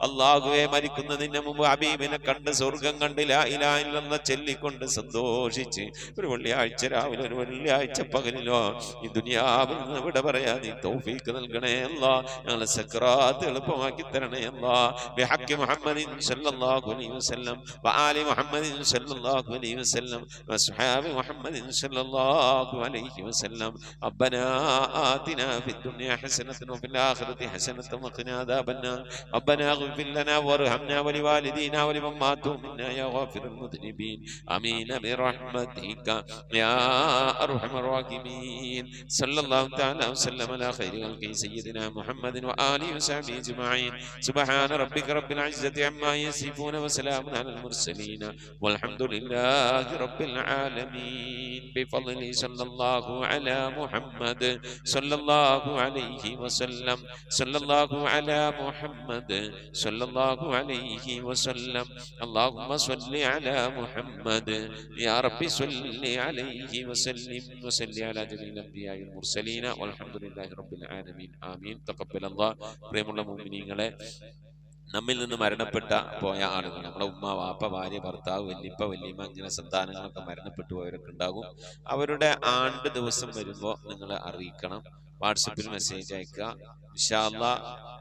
അല്ലാഹുവേ, മരിക്കുന്നതിന് മുമ്പ് ഹബീബിനെ കണ്ട് സ്വർഗം കണ്ട് ലാ ഇലാഹ ഇല്ലല്ലാഹ് ചൊല്ലിക്കൊണ്ട് സന്തോഷിച്ച് ഒരു വെള്ളിയാഴ്ച രാവിലെ ഒരു വെള്ളിയാഴ്ച പകലിലോ ഈ ദുനിയാവിൽ നിന്ന് വിട പറയാ നീ തൗഫീഖ് നൽകണേ അല്ലാ. ഞങ്ങളെ സക്രാത്ത് എളുപ്പമാക്കി തരണേ അല്ലാ. ബിഹഖി മുഹമ്മദിൻ സല്ലല്ലാഹു അലൈഹി വസല്ലം വആലി മുഹമ്മദിൻ സല്ലല്ലാഹു അലൈഹി വസല്ലം വസ്ഹാബി മുഹമ്മദിൻ സല്ലല്ലാഹു അലൈഹി വസല്ലം. റബ്ബനാ ആതിനാ ഫിദ്ദുനിയ ഹസനതൻ വഫിൽ ആഖിറതി ഹസനതൻ വഖിനാ അദാബന്നാർ. റബ്ബനാ ഇഗ്ഫിർ ലനാ വർഹംനാ വലിവാലിദീനാ വലിമൻ മാതു മിന്നാ യാ ഗാഫിറുൽ മുദ്നിബീൻ. ആമീൻ ബിറഹ്മതിക യാ അർഹമർ الراحمين. صلى الله تعالى وسلم على خير خلقه سيدنا محمد وآله وصحبه أجمعين. سبحان ربك رب العزة عما يصفون وسلام على المرسلين والحمد لله رب العالمين. بفضل صلى الله على محمد صلى الله عليه وسلم. صلى الله على محمد صلى الله عليه وسلم. اللهم صل على محمد يا رب صل عليه وسلم وسلم على جميع الأنبياء والمرسلين والحمد لله رب العالمين. آمين. تقبل الله. പ്രിയമുള്ള മുഅ്മിനീങ്ങളെ, നമ്മിൽ നിന്ന് മരണപ്പെട്ട പോയ ആളുകൾ, നമ്മളെ ഉമ്മ, വാപ്പ, ഭാര്യ, ഭർത്താവ്, വല്യപ്പ, വല്യമ്മ, അങ്ങനെ സന്താനങ്ങളൊക്കെ മരണപ്പെട്ടു പോയവരൊക്കെ ഉണ്ടാകും. അവരുടെ ആണ്ട് ദിവസം വരുമ്പോൾ നിങ്ങൾ അറിയിക്കണം. വാട്സപ്പിൽ മെസ്സേജ് അയക്കുക. ഇൻഷാ അല്ലാഹ്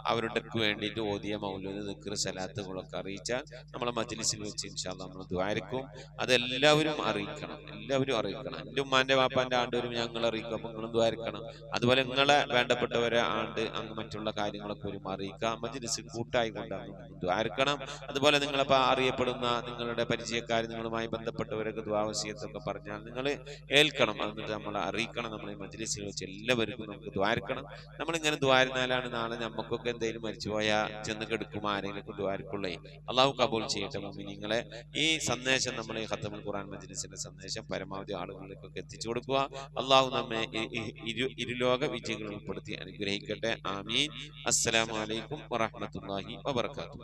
അവരുടെ വേണ്ടിയിട്ട് ഓതിയ മൗലൂദ്, ദിക്ർ, സലാത്തുകളൊക്കെ അറിയിച്ചാൽ നമ്മളെ മജ്‌ലിസിൽ വെച്ച് ഇൻഷാ അല്ലാഹ് നമ്മൾ ദുആയിരിക്കും. അതെല്ലാവരും അറിയിക്കണം, എല്ലാവരും അറിയിക്കണം. എൻ്റെ ഉമ്മാൻ്റെ വാപ്പാൻ്റെ ആണ്ട് വരും, ഞങ്ങൾ അറിയിക്കും. അപ്പം നിങ്ങളും ദുആയിരിക്കണം. അതുപോലെ നിങ്ങളെ വേണ്ടപ്പെട്ടവരെ ആണ്ട് അങ്ങ് മറ്റുള്ള കാര്യങ്ങളൊക്കെ വരും അറിയിക്കുക. മജ്‌ലിസ് കൂട്ടായി കൊണ്ടാണ് ദുആയിരിക്കണം. അതുപോലെ നിങ്ങളിപ്പോൾ അറിയപ്പെടുന്ന നിങ്ങളുടെ പരിചയക്കാർ, നിങ്ങളുമായി ബന്ധപ്പെട്ടവരൊക്കെ ദുആ വസിയത്തൊക്കെ പറഞ്ഞാൽ നിങ്ങൾ ഏൽക്കണം. എന്നിട്ട് നമ്മളെ അറിയിക്കണം. നമ്മൾ ഈ മജ്‌ലിസിൽ വെച്ച് എല്ലാവർക്കും നമുക്ക് ദുആയിരിക്കണം. നമ്മളിങ്ങനെ ദുആയിരുന്നാലാണ് നാളെ നമുക്കൊക്കെ എന്തെങ്കിലും മരിച്ചുപോയാൽ ചെന്ന് കെടുക്കും ആരെങ്കിലും ദുആയിരിക്കുള്ളേ. അള്ളാഹു കബൂൽ ചെയ്യട്ടെ മുഅ്മിനീങ്ങളെ. ഈ സന്ദേശം നമ്മൾ ഈ ഖത്മുൽ ഖുർആൻ മജ്‌ലിസിന്റെ സന്ദേശം പരമാവധി ആളുകളിലേക്കൊക്കെ എത്തിച്ചു കൊടുക്കുക. അള്ളാഹു നമ്മെ ഇരുലോക വിജയികൾ ഉൾപ്പെടുത്തി അനുഗ്രഹിക്കട്ടെ. ആമീൻ. അസ്സലാമു അലൈക്കും വറഹ്മത്തുള്ളാഹി വബറകാതുഹു.